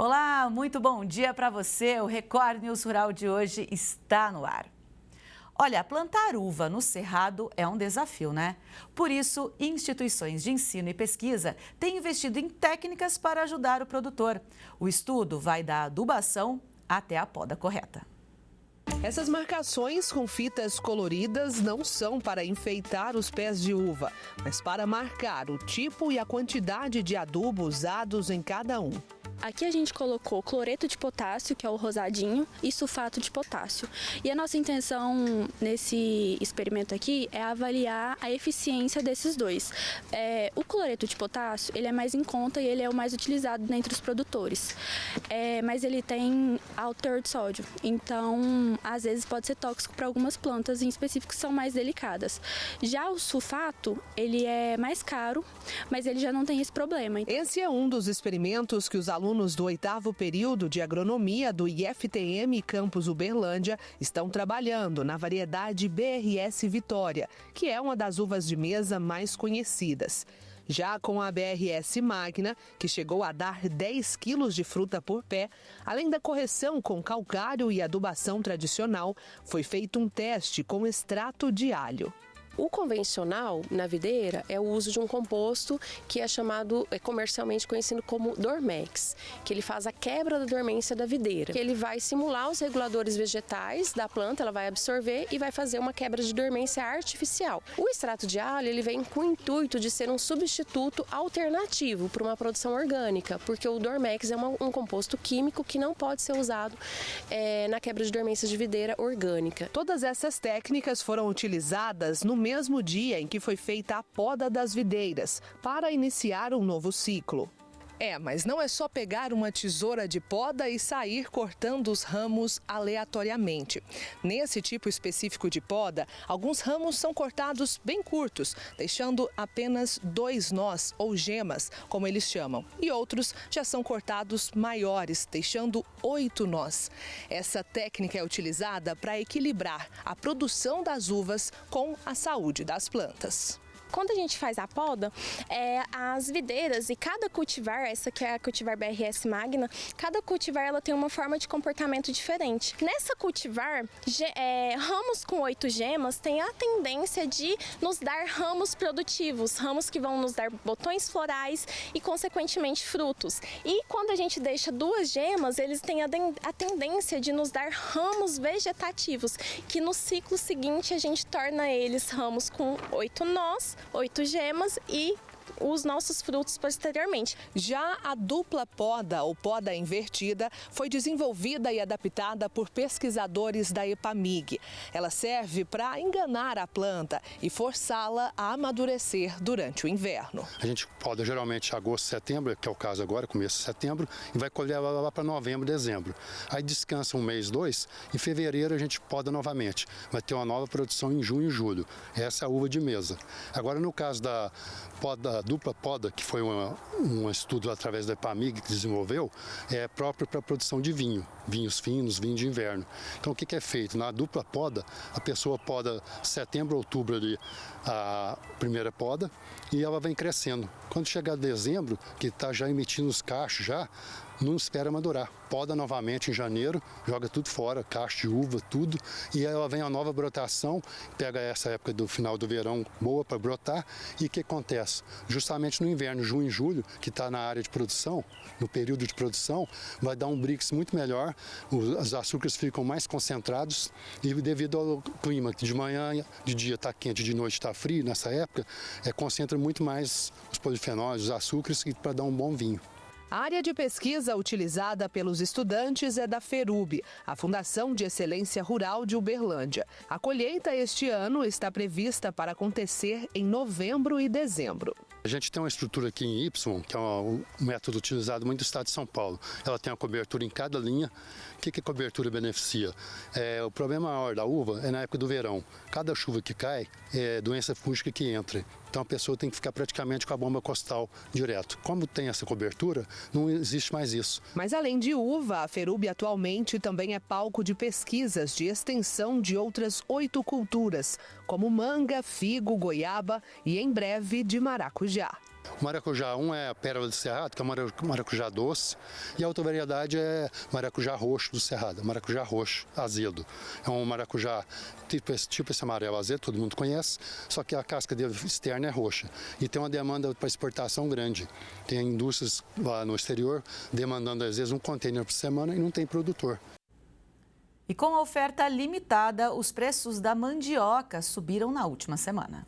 Olá, muito bom dia para você. O Record News Rural de hoje está no ar. Olha, plantar uva no cerrado é um desafio, né? Por isso, instituições de ensino e pesquisa têm investido em técnicas para ajudar o produtor. O estudo vai da adubação até a poda correta. Essas marcações com fitas coloridas não são para enfeitar os pés de uva, mas para marcar o tipo e a quantidade de adubo usados em cada um. Aqui a gente colocou cloreto de potássio, que é o rosadinho, e sulfato de potássio. E a nossa intenção nesse experimento aqui é avaliar a eficiência desses dois. O cloreto de potássio, ele é mais em conta e ele é o mais utilizado entre os produtores. Mas ele tem alto teor de sódio, então às vezes pode ser tóxico para algumas plantas em específico que são mais delicadas. Já o sulfato, ele é mais caro, mas ele já não tem esse problema. Esse é um dos experimentos que os alunos do 8º período de agronomia do IFTM Campus Uberlândia estão trabalhando na variedade BRS Vitória, que é uma das uvas de mesa mais conhecidas. Já com a BRS Magna, que chegou a dar 10 quilos de fruta por pé, além da correção com calcário e adubação tradicional, foi feito um teste com extrato de alho. O convencional na videira é o uso de um composto que é comercialmente conhecido como Dormex, que ele faz a quebra da dormência da videira. Ele vai simular os reguladores vegetais da planta, ela vai absorver e vai fazer uma quebra de dormência artificial. O extrato de alho ele vem com o intuito de ser um substituto alternativo para uma produção orgânica, porque o Dormex é um composto químico que não pode ser usado na quebra de dormência de videira orgânica. Todas essas técnicas foram utilizadas no mesmo dia em que foi feita a poda das videiras, para iniciar um novo ciclo. Mas não é só pegar uma tesoura de poda e sair cortando os ramos aleatoriamente. Nesse tipo específico de poda, alguns ramos são cortados bem curtos, deixando apenas 2 nós ou gemas, como eles chamam, e outros já são cortados maiores, deixando 8 nós. Essa técnica é utilizada para equilibrar a produção das uvas com a saúde das plantas. Quando a gente faz a poda, as videiras e cada cultivar, essa que é a cultivar BRS Magna, cada cultivar ela tem uma forma de comportamento diferente. Nessa cultivar, ramos com 8 gemas têm a tendência de nos dar ramos produtivos, ramos que vão nos dar botões florais e, consequentemente, frutos. E quando a gente deixa 2 gemas, eles têm a tendência de nos dar ramos vegetativos, que no ciclo seguinte a gente torna eles ramos com 8 nós, 8 gemas e os nossos frutos posteriormente. Já a dupla poda ou poda invertida foi desenvolvida e adaptada por pesquisadores da EPAMIG. Ela serve para enganar a planta e forçá-la a amadurecer durante o inverno. A gente poda geralmente agosto, setembro, que é o caso agora, começo de setembro, e vai colher lá para novembro, dezembro. Aí descansa um mês, 2, em fevereiro a gente poda novamente. Vai ter uma nova produção em junho e julho. Essa é a uva de mesa. Agora, no caso da dupla poda, que foi um estudo através da EPAMIG que desenvolveu, é próprio para a produção de vinho, vinhos finos, vinho de inverno. Então o que é feito? Na dupla poda, a pessoa poda setembro, outubro ali a primeira poda e ela vem crescendo. Quando chegar dezembro, que está já emitindo os cachos já, não espera madurar. Poda novamente em janeiro, joga tudo fora, cacho de uva, tudo, e aí ela vem a nova brotação, pega essa época do final do verão boa para brotar, e o que acontece? Justamente no inverno, junho e julho, que está na área de produção, no período de produção, vai dar um brix muito melhor, os açúcares ficam mais concentrados, e devido ao clima, que de manhã, de dia está quente, de noite está frio, nessa época, concentra muito mais os polifenóis, os açúcares, para dar um bom vinho. A área de pesquisa utilizada pelos estudantes é da FERUB, a Fundação de Excelência Rural de Uberlândia. A colheita este ano está prevista para acontecer em novembro e dezembro. A gente tem uma estrutura aqui em Y, que é um método utilizado muito no estado de São Paulo. Ela tem uma cobertura em cada linha. O que a cobertura beneficia? O problema maior da uva é na época do verão. Cada chuva que cai é doença fúngica que entra. Então a pessoa tem que ficar praticamente com a bomba costal direto. Como tem essa cobertura, não existe mais isso. Mas além de uva, a FERUB atualmente também é palco de pesquisas de extensão de outras 8 culturas, como manga, figo, goiaba e em breve de maracujá. Maracujá, um é a pérola do Cerrado, que é maracujá doce, e a outra variedade é maracujá roxo do Cerrado, maracujá roxo azedo. É um maracujá tipo esse amarelo azedo, todo mundo conhece, só que a casca dele externa é roxa. E tem uma demanda para exportação grande. Tem indústrias lá no exterior demandando às vezes um container por semana e não tem produtor. E com a oferta limitada, os preços da mandioca subiram na última semana.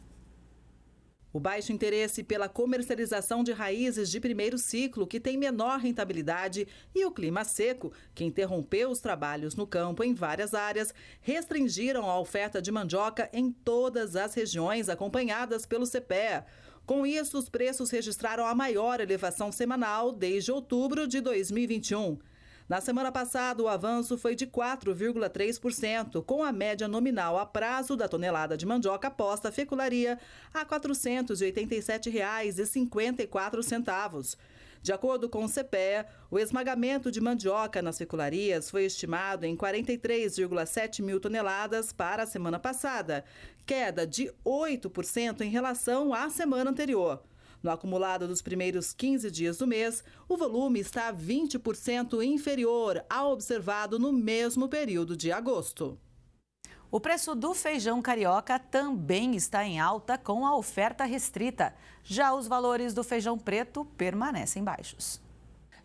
O baixo interesse pela comercialização de raízes de primeiro ciclo, que tem menor rentabilidade, e o clima seco, que interrompeu os trabalhos no campo em várias áreas, restringiram a oferta de mandioca em todas as regiões acompanhadas pelo CPEA. Com isso, os preços registraram a maior elevação semanal desde outubro de 2021. Na semana passada, o avanço foi de 4,3%, com a média nominal a prazo da tonelada de mandioca posta à fecularia a R$ 487,54. De acordo com o CPEA, o esmagamento de mandioca nas fecularias foi estimado em 43,7 mil toneladas para a semana passada, queda de 8% em relação à semana anterior. No acumulado dos primeiros 15 dias do mês, o volume está 20% inferior ao observado no mesmo período de agosto. O preço do feijão carioca também está em alta com a oferta restrita. Já os valores do feijão preto permanecem baixos.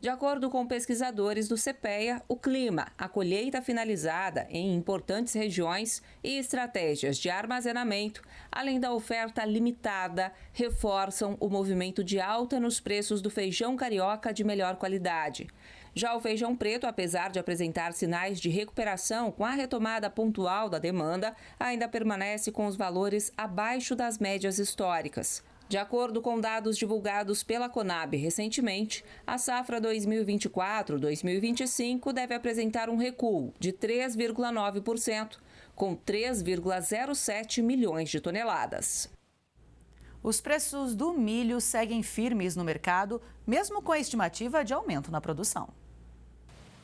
De acordo com pesquisadores do CPEA, o clima, a colheita finalizada em importantes regiões e estratégias de armazenamento, além da oferta limitada, reforçam o movimento de alta nos preços do feijão carioca de melhor qualidade. Já o feijão preto, apesar de apresentar sinais de recuperação com a retomada pontual da demanda, ainda permanece com os valores abaixo das médias históricas. De acordo com dados divulgados pela Conab recentemente, a safra 2024-2025 deve apresentar um recuo de 3,9%, com 3,07 milhões de toneladas. Os preços do milho seguem firmes no mercado, mesmo com a estimativa de aumento na produção.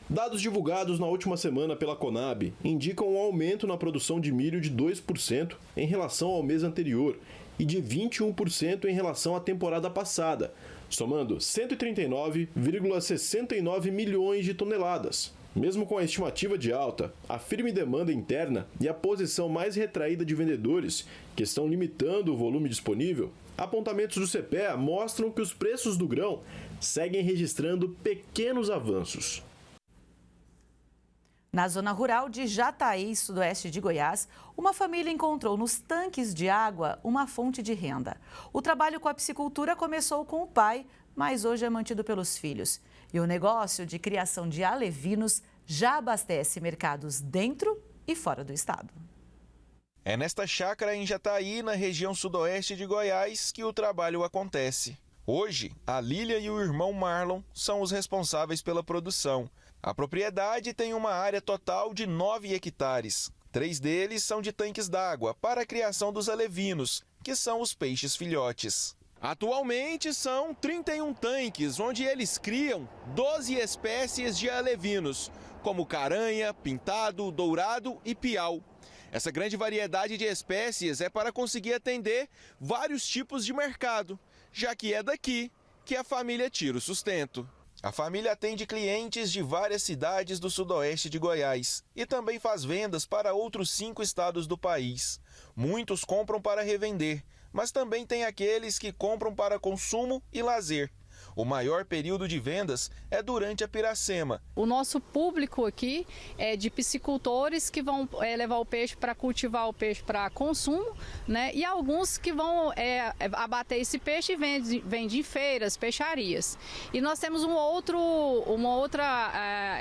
Dados divulgados na última semana pela Conab indicam um aumento na produção de milho de 2% em relação ao mês anterior e de 21% em relação à temporada passada, somando 139,69 milhões de toneladas. Mesmo com a estimativa de alta, a firme demanda interna e a posição mais retraída de vendedores, que estão limitando o volume disponível, apontamentos do CPEA mostram que os preços do grão seguem registrando pequenos avanços. Na zona rural de Jataí, sudoeste de Goiás, uma família encontrou nos tanques de água uma fonte de renda. O trabalho com a piscicultura começou com o pai, mas hoje é mantido pelos filhos. E o negócio de criação de alevinos já abastece mercados dentro e fora do estado. É nesta chácara em Jataí, na região sudoeste de Goiás, que o trabalho acontece. Hoje, a Lília e o irmão Marlon são os responsáveis pela produção. A propriedade tem uma área total de 9 hectares. 3 deles são de tanques d'água para a criação dos alevinos, que são os peixes filhotes. Atualmente são 31 tanques, onde eles criam 12 espécies de alevinos, como caranha, pintado, dourado e piau. Essa grande variedade de espécies é para conseguir atender vários tipos de mercado, já que é daqui que a família tira o sustento. A família atende clientes de várias cidades do sudoeste de Goiás e também faz vendas para outros 5 estados do país. Muitos compram para revender, mas também tem aqueles que compram para consumo e lazer. O maior período de vendas é durante a Piracema. O nosso público aqui é de piscicultores que vão levar o peixe para cultivar o peixe para consumo, né? E alguns que vão abater esse peixe e vende em feiras, peixarias. E nós temos uma outra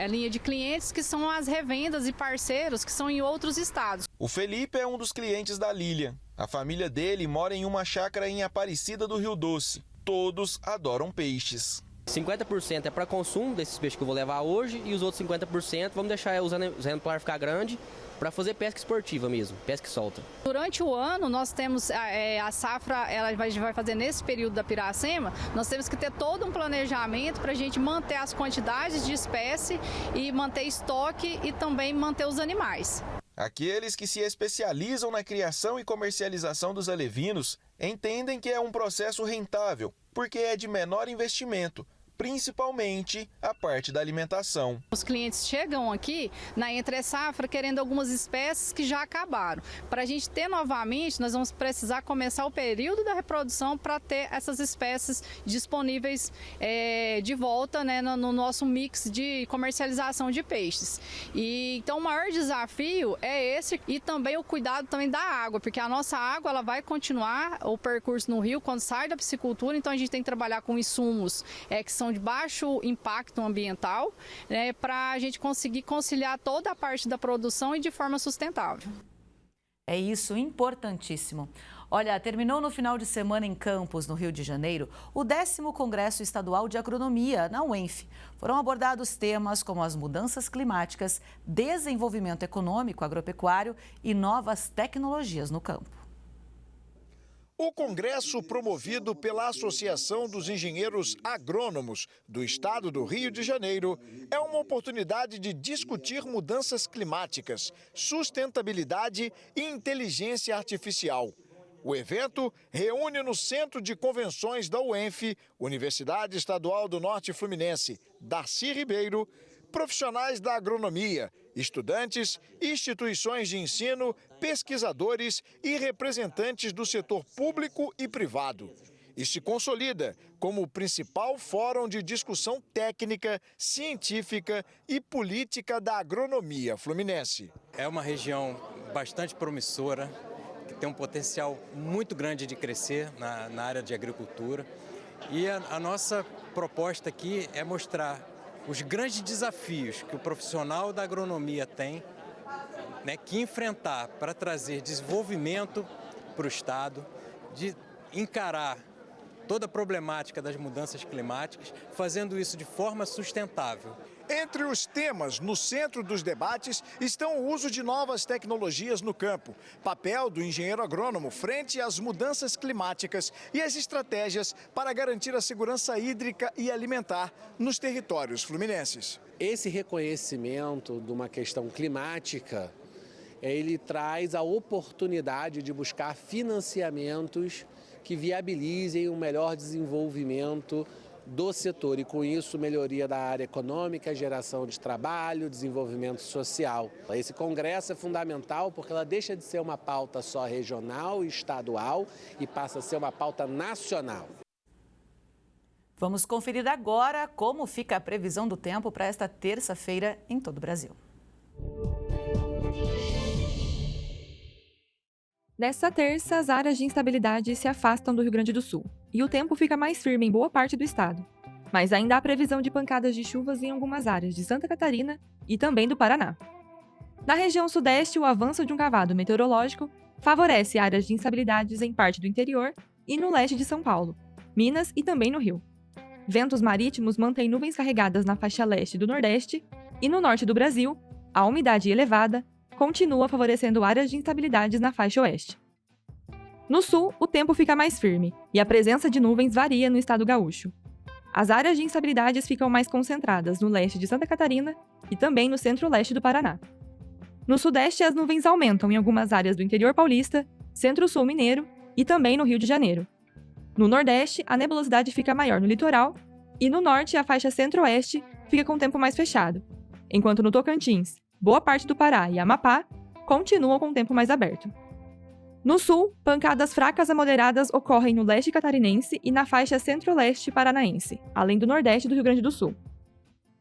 linha de clientes que são as revendas e parceiros que são em outros estados. O Felipe é um dos clientes da Lília. A família dele mora em uma chácara em Aparecida do Rio Doce. Todos adoram peixes. 50% é para consumo desses peixes que eu vou levar hoje e os outros 50% vamos deixar os exemplares ficar grande para fazer pesca esportiva mesmo, pesca e solta. Durante o ano nós temos a safra, a gente vai fazer nesse período da Piracema, nós temos que ter todo um planejamento para a gente manter as quantidades de espécie e manter estoque e também manter os animais. Aqueles que se especializam na criação e comercialização dos alevinos entendem que é um processo rentável porque é de menor investimento, principalmente a parte da alimentação. Os clientes chegam aqui na entre-safra querendo algumas espécies que já acabaram. Para a gente ter novamente, nós vamos precisar começar o período da reprodução para ter essas espécies disponíveis de volta, né, no nosso mix de comercialização de peixes. Então o maior desafio é esse, e também o cuidado também da água, porque a nossa água ela vai continuar o percurso no rio quando sai da piscicultura, então a gente tem que trabalhar com insumos que são de baixo impacto ambiental, né, para a gente conseguir conciliar toda a parte da produção e de forma sustentável. É isso, importantíssimo. Olha, terminou no final de semana em Campos, no Rio de Janeiro, o 10º Congresso Estadual de Agronomia, na UENF. Foram abordados temas como as mudanças climáticas, desenvolvimento econômico agropecuário e novas tecnologias no campo. O congresso, promovido pela Associação dos Engenheiros Agrônomos do Estado do Rio de Janeiro, é uma oportunidade de discutir mudanças climáticas, sustentabilidade e inteligência artificial. O evento reúne no Centro de Convenções da UENF, Universidade Estadual do Norte Fluminense, Darcy Ribeiro, profissionais da agronomia, estudantes, instituições de ensino, pesquisadores e representantes do setor público e privado. E se consolida como o principal fórum de discussão técnica, científica e política da agronomia fluminense. É uma região bastante promissora, que tem um potencial muito grande de crescer na área de agricultura. E a nossa proposta aqui é mostrar os grandes desafios que o profissional da agronomia tem, né, que enfrentar para trazer desenvolvimento para o Estado, de encarar toda a problemática das mudanças climáticas, fazendo isso de forma sustentável. Entre os temas no centro dos debates estão o uso de novas tecnologias no campo, papel do engenheiro agrônomo frente às mudanças climáticas e as estratégias para garantir a segurança hídrica e alimentar nos territórios fluminenses. Esse reconhecimento de uma questão climática, ele traz a oportunidade de buscar financiamentos que viabilizem um melhor desenvolvimento do setor e, com isso, melhoria da área econômica, geração de trabalho, desenvolvimento social. Esse congresso é fundamental porque ela deixa de ser uma pauta só regional e estadual e passa a ser uma pauta nacional. Vamos conferir agora como fica a previsão do tempo para esta terça-feira em todo o Brasil. Nesta terça, as áreas de instabilidade se afastam do Rio Grande do Sul e o tempo fica mais firme em boa parte do estado. Mas ainda há previsão de pancadas de chuvas em algumas áreas de Santa Catarina e também do Paraná. Na região sudeste, o avanço de um cavado meteorológico favorece áreas de instabilidades em parte do interior e no leste de São Paulo, Minas e também no Rio. Ventos marítimos mantêm nuvens carregadas na faixa leste do Nordeste e no norte do Brasil, a umidade elevada continua favorecendo áreas de instabilidades na faixa oeste. No sul, o tempo fica mais firme e a presença de nuvens varia no estado gaúcho. As áreas de instabilidades ficam mais concentradas no leste de Santa Catarina e também no centro-leste do Paraná. No sudeste, as nuvens aumentam em algumas áreas do interior paulista, centro-sul mineiro e também no Rio de Janeiro. No nordeste, a nebulosidade fica maior no litoral e no norte, a faixa centro-oeste fica com o tempo mais fechado, enquanto no Tocantins, boa parte do Pará e Amapá continuam com o tempo mais aberto. No sul, pancadas fracas a moderadas ocorrem no leste catarinense e na faixa centro-leste paranaense, além do nordeste do Rio Grande do Sul.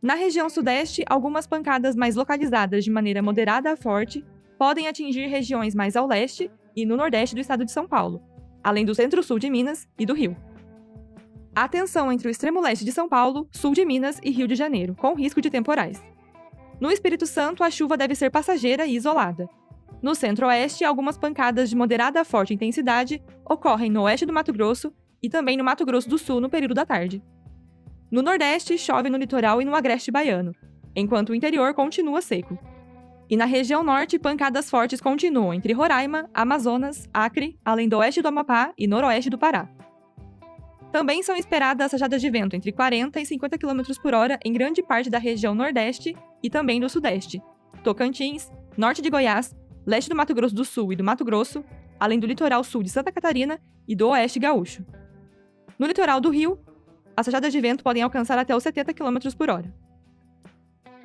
Na região sudeste, algumas pancadas mais localizadas de maneira moderada a forte podem atingir regiões mais ao leste e no nordeste do estado de São Paulo, além do centro-sul de Minas e do Rio. Há tensão entre o extremo leste de São Paulo, sul de Minas e Rio de Janeiro, com risco de temporais. No Espírito Santo, a chuva deve ser passageira e isolada. No centro-oeste, algumas pancadas de moderada a forte intensidade ocorrem no oeste do Mato Grosso e também no Mato Grosso do Sul no período da tarde. No nordeste, chove no litoral e no agreste baiano, enquanto o interior continua seco. E na região norte, pancadas fortes continuam entre Roraima, Amazonas, Acre, além do oeste do Amapá e noroeste do Pará. Também são esperadas rajadas de vento entre 40 e 50 km por hora em grande parte da região nordeste e também do sudeste, Tocantins, norte de Goiás, leste do Mato Grosso do Sul e do Mato Grosso, além do litoral sul de Santa Catarina e do oeste gaúcho. No litoral do Rio, as rajadas de vento podem alcançar até os 70 km por hora.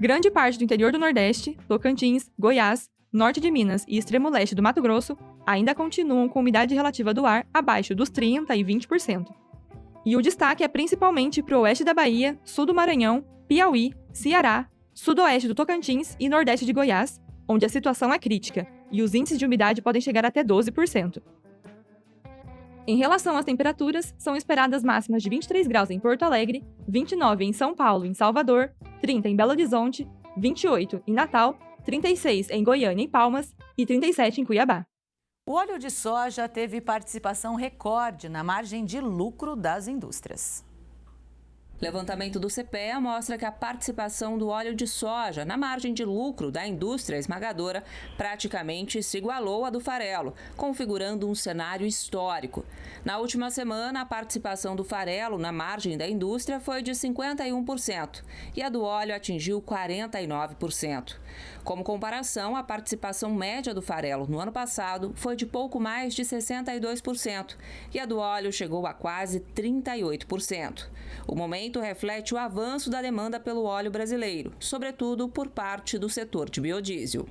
Grande parte do interior do Nordeste, Tocantins, Goiás, norte de Minas e extremo leste do Mato Grosso ainda continuam com umidade relativa do ar abaixo dos 30% e 20%. E o destaque é principalmente para o oeste da Bahia, sul do Maranhão, Piauí, Ceará, sudoeste do Tocantins e nordeste de Goiás, onde a situação é crítica e os índices de umidade podem chegar até 12%. Em relação às temperaturas, são esperadas máximas de 23 graus em Porto Alegre, 29 em São Paulo e em Salvador, 30 em Belo Horizonte, 28 em Natal, 36 em Goiânia e Palmas e 37 em Cuiabá. O óleo de soja teve participação recorde na margem de lucro das indústrias. Levantamento do CPEA mostra que a participação do óleo de soja na margem de lucro da indústria esmagadora praticamente se igualou à do farelo, configurando um cenário histórico. Na última semana, a participação do farelo na margem da indústria foi de 51% e a do óleo atingiu 49%. Como comparação, a participação média do farelo no ano passado foi de pouco mais de 62% e a do óleo chegou a quase 38%. O momento reflete o avanço da demanda pelo óleo brasileiro, sobretudo por parte do setor de biodiesel.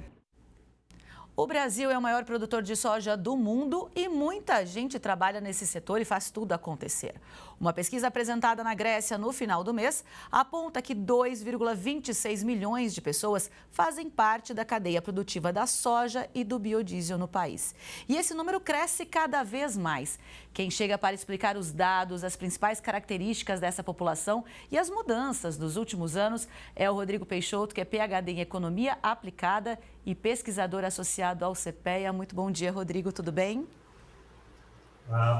O Brasil é o maior produtor de soja do mundo e muita gente trabalha nesse setor e faz tudo acontecer. Uma pesquisa apresentada na Grécia no final do mês aponta que 2,26 milhões de pessoas fazem parte da cadeia produtiva da soja e do biodiesel no país. E esse número cresce cada vez mais. Quem chega para explicar os dados, as principais características dessa população e as mudanças dos últimos anos é o Rodrigo Peixoto, que é PhD em Economia Aplicada e pesquisador associado ao CPEA. Muito bom dia, Rodrigo, tudo bem?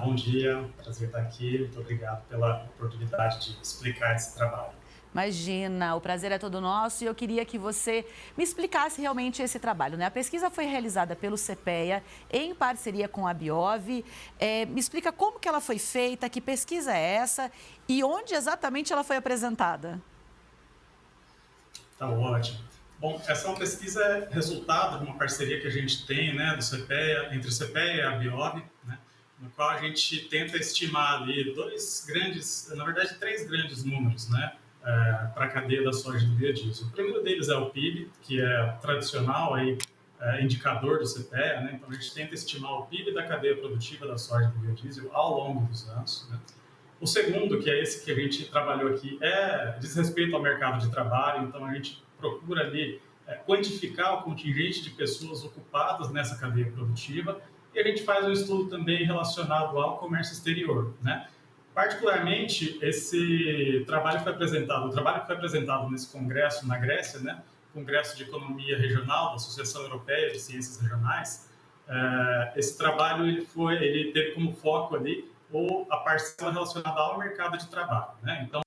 Bom dia, prazer estar aqui, muito obrigado pela oportunidade de explicar esse trabalho. Imagina, o prazer é todo nosso e eu queria que você me explicasse realmente esse trabalho, né? A pesquisa foi realizada pelo CPEA em parceria com a Biov. Me explica como que ela foi feita, que pesquisa é essa e onde exatamente ela foi apresentada? Tá ótimo. Bom, essa é uma pesquisa resultado de uma parceria que a gente tem, né, do CPEA, entre o CPEA e a Biov, né, no qual a gente tenta estimar ali três grandes números, né, para a cadeia da soja e do biodiesel. O primeiro deles é o PIB, que é tradicional aí, indicador do CPEA, né, então a gente tenta estimar o PIB da cadeia produtiva da soja e do biodiesel ao longo dos anos, né. O segundo, que é esse que a gente trabalhou aqui, diz respeito ao mercado de trabalho, então a gente procura ali quantificar o contingente de pessoas ocupadas nessa cadeia produtiva e a gente faz um estudo também relacionado ao comércio exterior, né? Particularmente, o trabalho que foi apresentado nesse congresso na Grécia, né? Congresso de Economia Regional da Associação Europeia de Ciências Regionais, esse trabalho ele teve como foco ali a parcela relacionada ao mercado de trabalho, né? Então,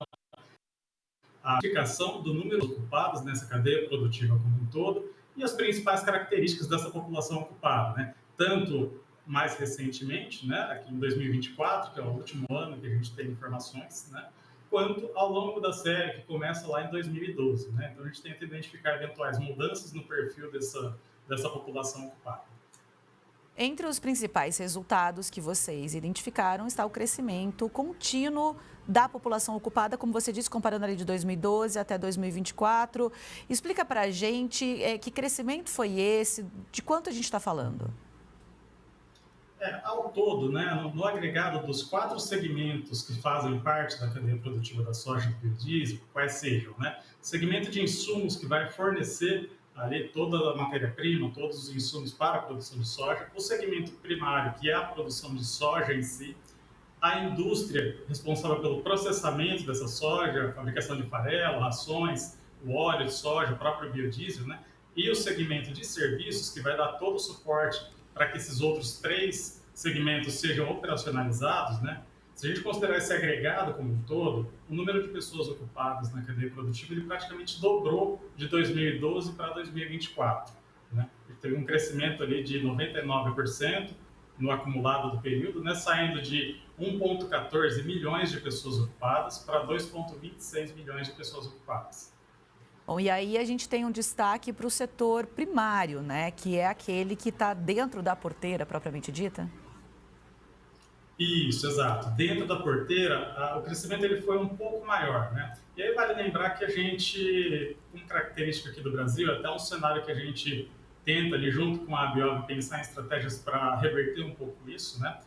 a indicação do número de ocupados nessa cadeia produtiva como um todo e as principais características dessa população ocupada, né? Tanto mais recentemente, né, aqui em 2024, que é o último ano que a gente tem informações, né, quanto ao longo da série, que começa lá em 2012. Né? Então, a gente tenta identificar eventuais mudanças no perfil dessa população ocupada. Entre os principais resultados que vocês identificaram está o crescimento contínuo da população ocupada, como você disse, comparando ali de 2012 até 2024. Explica para a gente que crescimento foi esse, de quanto a gente está falando? Ao todo, né, no agregado dos 4 segmentos que fazem parte da cadeia produtiva da soja e do biodiesel, quais sejam, né? Segmento de insumos que vai fornecer ali toda a matéria-prima, todos os insumos para a produção de soja, o segmento primário, que é a produção de soja em si, a indústria responsável pelo processamento dessa soja, a fabricação de farelo, rações, o óleo de soja, o próprio biodiesel, né? E o segmento de serviços, que vai dar todo o suporte para que esses outros 3 segmentos sejam operacionalizados, né? Se a gente considerar esse agregado como um todo, o número de pessoas ocupadas na cadeia produtiva ele praticamente dobrou de 2012 para 2024. Né? Ele teve um crescimento ali de 99% no acumulado do período, né? Saindo de 1,14 milhões de pessoas ocupadas para 2,26 milhões de pessoas ocupadas. Bom, e aí a gente tem um destaque para o setor primário, né? Que é aquele que está dentro da porteira propriamente dita? Isso, exato. Dentro da porteira, o crescimento ele foi um pouco maior, né? E aí vale lembrar que a gente, uma característica aqui do Brasil, até um cenário que a gente tenta ali junto com a Abiob pensar em estratégias para reverter um pouco isso, né?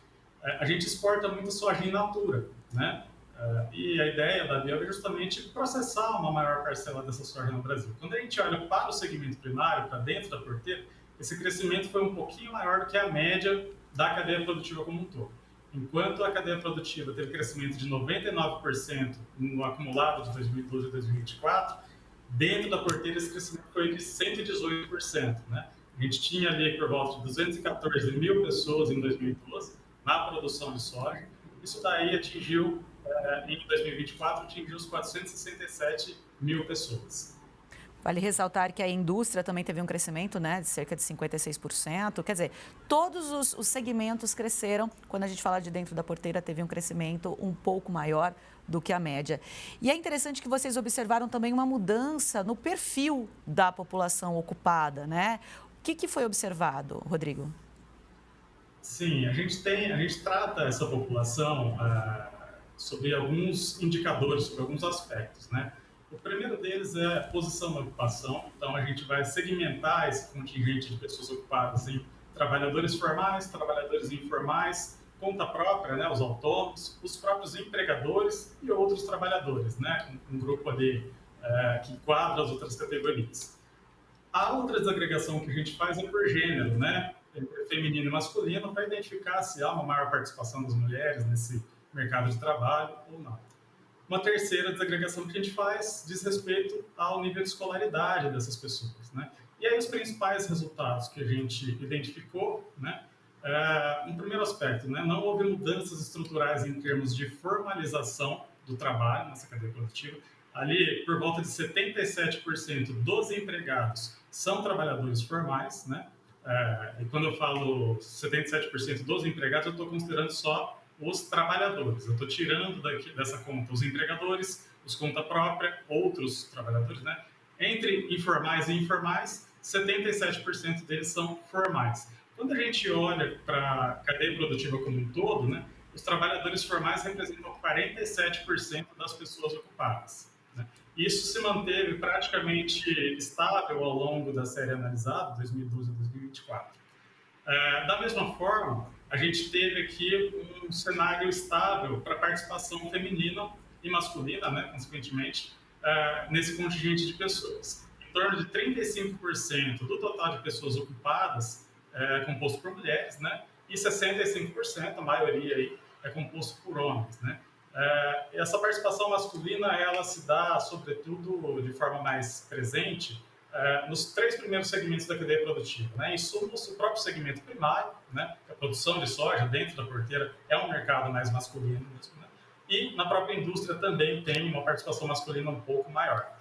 A gente exporta muito soja in natura, né? E a ideia da Abiob é justamente processar uma maior parcela dessa soja no Brasil. Quando a gente olha para o segmento primário, para dentro da porteira, esse crescimento foi um pouquinho maior do que a média da cadeia produtiva como um todo. Enquanto a cadeia produtiva teve crescimento de 99% no acumulado de 2012 a 2024, dentro da porteira esse crescimento foi de 118%, né? A gente tinha ali por volta de 214 mil pessoas em 2012 na produção de soja. Isso daí atingiu, em 2024, atingiu os 467 mil pessoas. Vale ressaltar que a indústria também teve um crescimento, né, de cerca de 56%. Quer dizer, todos os segmentos cresceram. Quando a gente fala de dentro da porteira, teve um crescimento um pouco maior do que a média. E é interessante que vocês observaram também uma mudança no perfil da população ocupada, né? O que foi observado, Rodrigo? Sim, a gente trata essa população sobre alguns indicadores, sobre alguns aspectos, né? O primeiro deles é a posição na ocupação. Então, a gente vai segmentar esse contingente de pessoas ocupadas em trabalhadores formais, trabalhadores informais, conta própria, né, os autônomos, os próprios empregadores e outros trabalhadores, né, um grupo ali que enquadra as outras categorias. A outra desagregação que a gente faz é por gênero, né, entre feminino e masculino, para identificar se há uma maior participação das mulheres nesse mercado de trabalho ou não. Uma terceira desagregação que a gente faz diz respeito ao nível de escolaridade dessas pessoas, né? E aí os principais resultados que a gente identificou, né? Um primeiro aspecto, né? Não houve mudanças estruturais em termos de formalização do trabalho nessa cadeia produtiva. Ali, por volta de 77% dos empregados são trabalhadores formais, né? E quando eu falo 77% dos empregados, eu estou considerando só os trabalhadores. Eu estou tirando dessa conta os empregadores, os conta própria, outros trabalhadores, né? Entre informais e informais, 77% deles são formais. Quando a gente olha para a cadeia produtiva como um todo, né, os trabalhadores formais representam 47% das pessoas ocupadas, né? Isso se manteve praticamente estável ao longo da série analisada, 2012 a 2024. Da mesma forma, a gente teve aqui um cenário estável para a participação feminina e masculina, né, consequentemente, nesse contingente de pessoas. Em torno de 35% do total de pessoas ocupadas é composto por mulheres, né, e 65%, a maioria aí, é composto por homens, né. Essa participação masculina, ela se dá, sobretudo, de forma mais presente, nos três primeiros segmentos da cadeia produtiva, né? Em suma, o próprio segmento primário, né? A produção de soja dentro da porteira é um mercado mais masculino mesmo, né? E na própria indústria também tem uma participação masculina um pouco maior.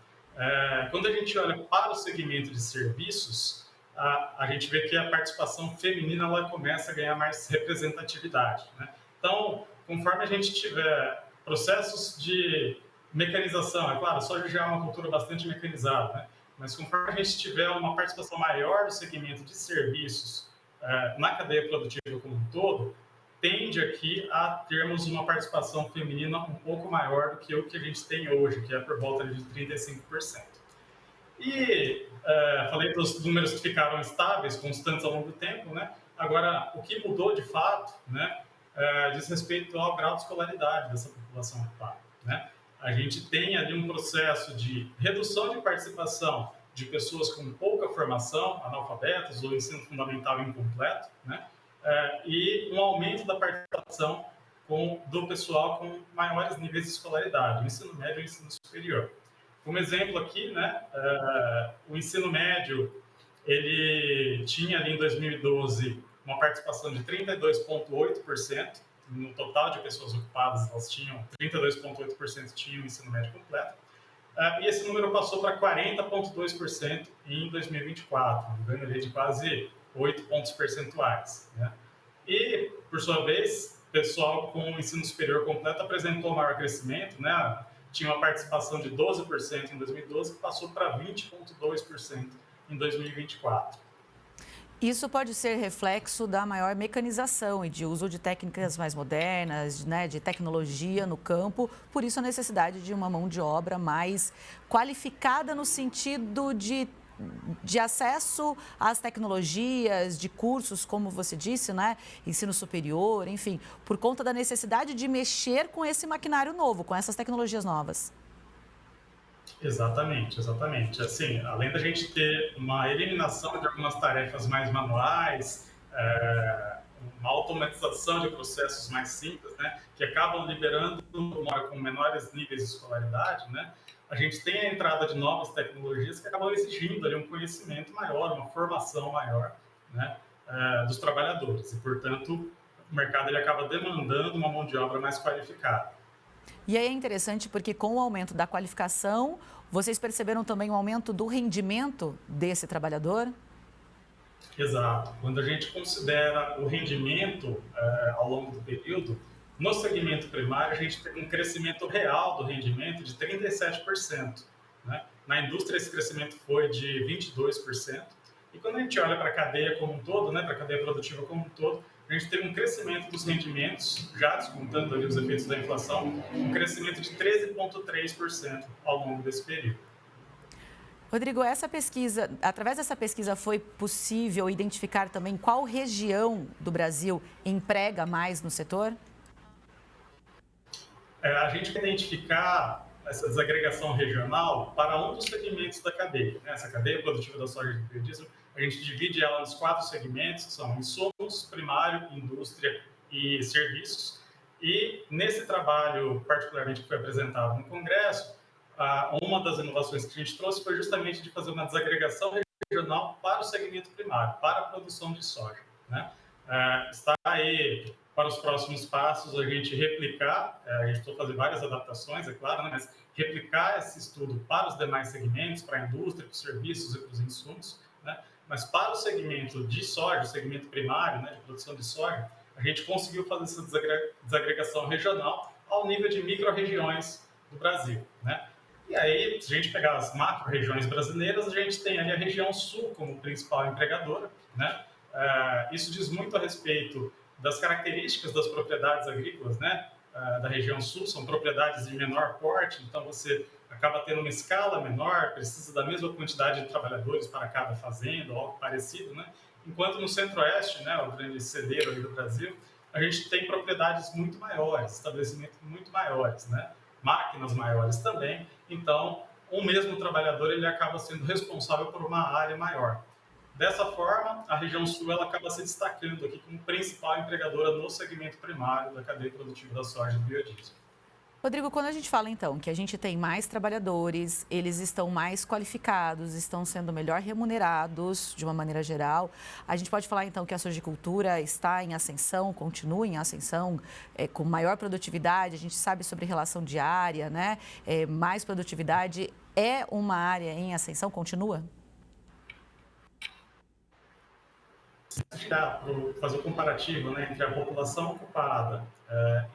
Quando a gente olha para o segmento de serviços, a gente vê que a participação feminina ela começa a ganhar mais representatividade, né? Então, conforme a gente tiver processos de mecanização, é claro, a soja já é uma cultura bastante mecanizada, né? Mas conforme a gente tiver uma participação maior do segmento de serviços na cadeia produtiva como um todo, tende aqui a termos uma participação feminina um pouco maior do que o que a gente tem hoje, que é por volta de 35%. E falei dos números que ficaram estáveis, constantes ao longo do tempo, né? Agora, o que mudou de fato, né, diz respeito ao grau de escolaridade dessa população ocupada, né? A gente tem ali um processo de redução de participação de pessoas com pouca formação, analfabetas ou ensino fundamental incompleto, né? E um aumento da participação do pessoal com maiores níveis de escolaridade, ensino médio e ensino superior. Como exemplo aqui, né, o ensino médio, ele tinha ali em 2012 uma participação de 32,8%, no total de pessoas ocupadas, elas tinham 32,8% tinham ensino médio completo, e esse número passou para 40,2% em 2024, um ganho ali de quase 8 pontos percentuais, né? E, por sua vez, o pessoal com ensino superior completo apresentou maior crescimento, né? Tinha uma participação de 12% em 2012, que passou para 20,2% em 2024. Isso pode ser reflexo da maior mecanização e de uso de técnicas mais modernas, né, de tecnologia no campo, por isso a necessidade de uma mão de obra mais qualificada no sentido de acesso às tecnologias, de cursos, como você disse, né, ensino superior, enfim, por conta da necessidade de mexer com esse maquinário novo, com essas tecnologias novas. Exatamente, exatamente. Assim, além da gente ter uma eliminação de algumas tarefas mais manuais, uma automatização de processos mais simples, né, que acabam liberando com menores níveis de escolaridade, né, a gente tem a entrada de novas tecnologias que acabam exigindo ali um conhecimento maior, uma formação maior, né, dos trabalhadores. E, portanto, o mercado ele acaba demandando uma mão de obra mais qualificada. E aí é interessante porque com o aumento da qualificação, vocês perceberam também o aumento do rendimento desse trabalhador? Exato. Quando a gente considera o rendimento ao longo do período, no segmento primário a gente tem um crescimento real do rendimento de 37%. Né? Na indústria esse crescimento foi de 22%. E quando a gente olha para a cadeia como um todo, né, para a cadeia produtiva como um todo, a gente teve um crescimento dos rendimentos, já descontando ali os efeitos da inflação, um crescimento de 13,3% ao longo desse período. Rodrigo, essa pesquisa, através dessa pesquisa foi possível identificar também qual região do Brasil emprega mais no setor? A gente quer identificar essa desagregação regional para um dos segmentos da cadeia. Né? Essa cadeia produtiva da soja e do biodiesel, a gente divide ela nos 4 segmentos, que são insumos, primário, indústria e serviços. E nesse trabalho, particularmente que foi apresentado no Congresso, uma das inovações que a gente trouxe foi justamente de fazer uma desagregação regional para o segmento primário, para a produção de soja. Né? Está aí para os próximos passos a gente replicar, a gente vai fazer várias adaptações, é claro, né? Mas replicar esse estudo para os demais segmentos, para a indústria, para os serviços e para os insumos, né? Mas para o segmento de soja, o segmento primário, né, de produção de soja, a gente conseguiu fazer essa desagregação regional ao nível de micro-regiões do Brasil, né? E aí, se a gente pegar as macro-regiões brasileiras, a gente tem ali a região sul como principal empregadora, né? Isso diz muito a respeito das características das propriedades agrícolas, né, da região sul, são propriedades de menor porte, então você acaba tendo uma escala menor, precisa da mesma quantidade de trabalhadores para cada fazenda, ou algo parecido, né? Enquanto no centro-oeste, né, o grande celeiro ali do Brasil, a gente tem propriedades muito maiores, estabelecimentos muito maiores, né? Máquinas maiores também, então o mesmo trabalhador ele acaba sendo responsável por uma área maior. Dessa forma, a região sul ela acaba se destacando aqui como principal empregadora no segmento primário da cadeia produtiva da soja e do biodiesel. Rodrigo, quando a gente fala então que a gente tem mais trabalhadores, eles estão mais qualificados, estão sendo melhor remunerados de uma maneira geral, a gente pode falar então que a sojicultura está em ascensão, continua em ascensão, com maior produtividade, a gente sabe sobre relação diária, né? Mais produtividade, é uma área em ascensão, continua? Para fazer o comparativo, né, entre a população ocupada,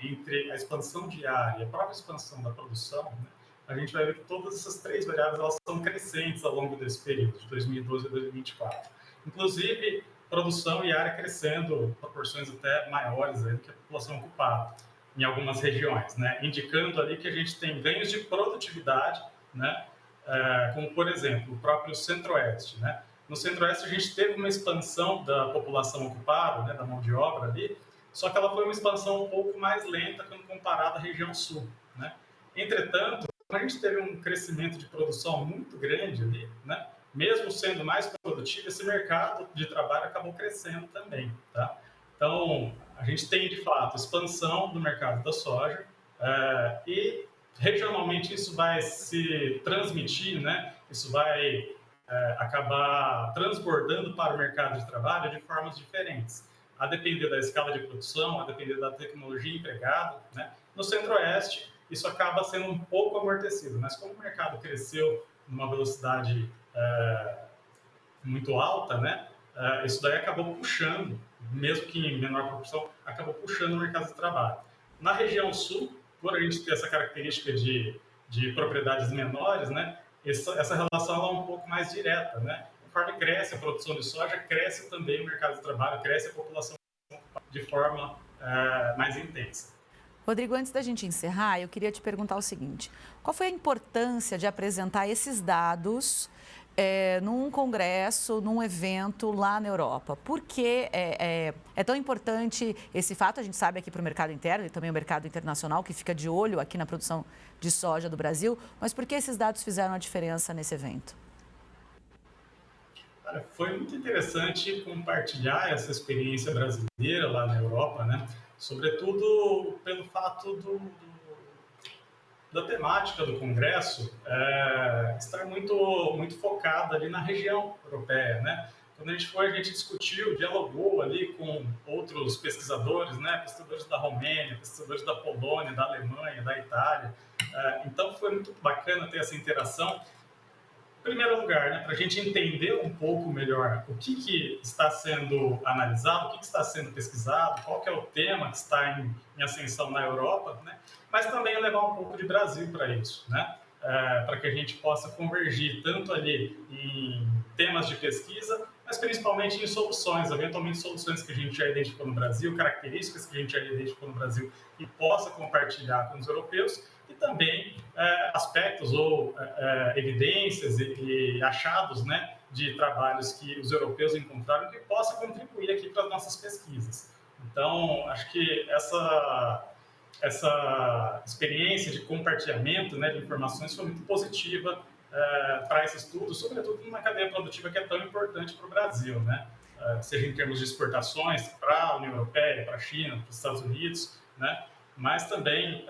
entre a expansão diária e a própria expansão da produção, né, a gente vai ver que todas essas 3 variáveis elas são crescentes ao longo desse período, de 2012 a 2024. Inclusive, produção e área crescendo proporções até maiores aí do que a população ocupada em algumas regiões, né, indicando ali que a gente tem ganhos de produtividade, né, como, por exemplo, o próprio Centro-Oeste, né. No Centro-Oeste, a gente teve uma expansão da população ocupada, né, da mão de obra ali, só que ela foi uma expansão um pouco mais lenta quando comparada à região sul, né? Entretanto, a gente teve um crescimento de produção muito grande ali, né? Mesmo sendo mais produtivo, esse mercado de trabalho acabou crescendo também, tá? Então, a gente tem, de fato, expansão do mercado da soja e, regionalmente, isso vai se transmitir, né? Isso vai acabar transbordando para o mercado de trabalho de formas diferentes, a depender da escala de produção, a depender da tecnologia empregada, né? No Centro-Oeste, isso acaba sendo um pouco amortecido, mas como o mercado cresceu numa velocidade muito alta, né? Isso daí acabou puxando, mesmo que em menor proporção, acabou puxando o mercado de trabalho. Na região sul, por a gente ter essa característica de propriedades menores, né? Essa relação é um pouco mais direta, né? Em conforme cresce a produção de soja, cresce também o mercado de trabalho, cresce a população de forma mais intensa. Rodrigo, antes da gente encerrar, eu queria te perguntar o seguinte: qual foi a importância de apresentar esses dados num congresso, num evento lá na Europa? Por que é tão importante esse fato? A gente sabe aqui para o mercado interno e também o mercado internacional, que fica de olho aqui na produção de soja do Brasil, mas por que esses dados fizeram a diferença nesse evento? Foi muito interessante compartilhar essa experiência brasileira lá na Europa, né? Sobretudo pelo fato da temática do Congresso estar muito focada ali na região europeia, né? Quando a gente foi, a gente discutiu, dialogou ali com outros pesquisadores, né? Pesquisadores da Romênia, pesquisadores da Polônia, da Alemanha, da Itália. Então foi muito bacana ter essa interação. Em primeiro lugar, né, para a gente entender um pouco melhor o que está sendo analisado, o que está sendo pesquisado, qual que é o tema que está em ascensão na Europa, né, mas também levar um pouco de Brasil para isso, né, para que a gente possa convergir tanto ali em temas de pesquisa, mas principalmente em soluções, eventualmente soluções que a gente já identificou no Brasil, características que a gente já identificou no Brasil e possa compartilhar com os europeus, e também aspectos ou evidências e achados, né, de trabalhos que os europeus encontraram que possa contribuir aqui para as nossas pesquisas. Então, acho que essa experiência de compartilhamento, né, de informações foi muito positiva para esse estudo, sobretudo numa cadeia produtiva que é tão importante para o Brasil, né? Seja em termos de exportações para a União Europeia, para a China, para os Estados Unidos, né? Mas também,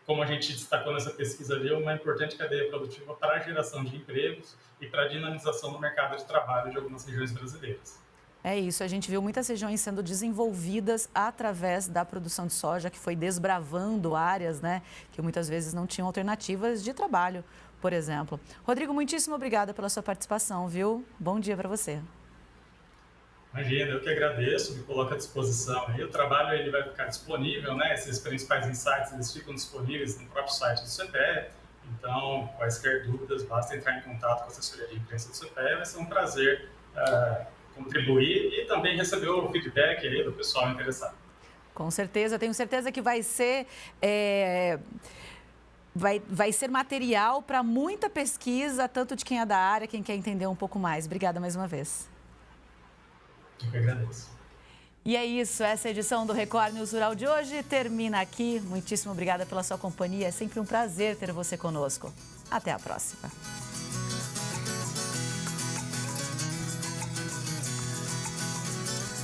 como a gente destacou nessa pesquisa ali, uma importante cadeia produtiva para a geração de empregos e para a dinamização do mercado de trabalho de algumas regiões brasileiras. É isso, a gente viu muitas regiões sendo desenvolvidas através da produção de soja, que foi desbravando áreas, né, que muitas vezes não tinham alternativas de trabalho, por exemplo. Rodrigo, muitíssimo obrigada pela sua participação, viu? Bom dia para você. Imagina, eu que agradeço, me coloco à disposição. E o trabalho ele vai ficar disponível, né? Esses principais insights eles ficam disponíveis no próprio site do CPEA. Então, quaisquer dúvidas, basta entrar em contato com a assessoria de imprensa do CPEA. Vai ser um prazer contribuir e também receber o feedback aí do pessoal interessado. Com certeza, tenho certeza que vai ser... Vai ser material para muita pesquisa, tanto de quem é da área, quem quer entender um pouco mais. Obrigada mais uma vez. Eu que agradeço. E é isso, essa edição do Record News Rural de hoje termina aqui. Muitíssimo obrigada pela sua companhia, é sempre um prazer ter você conosco. Até a próxima.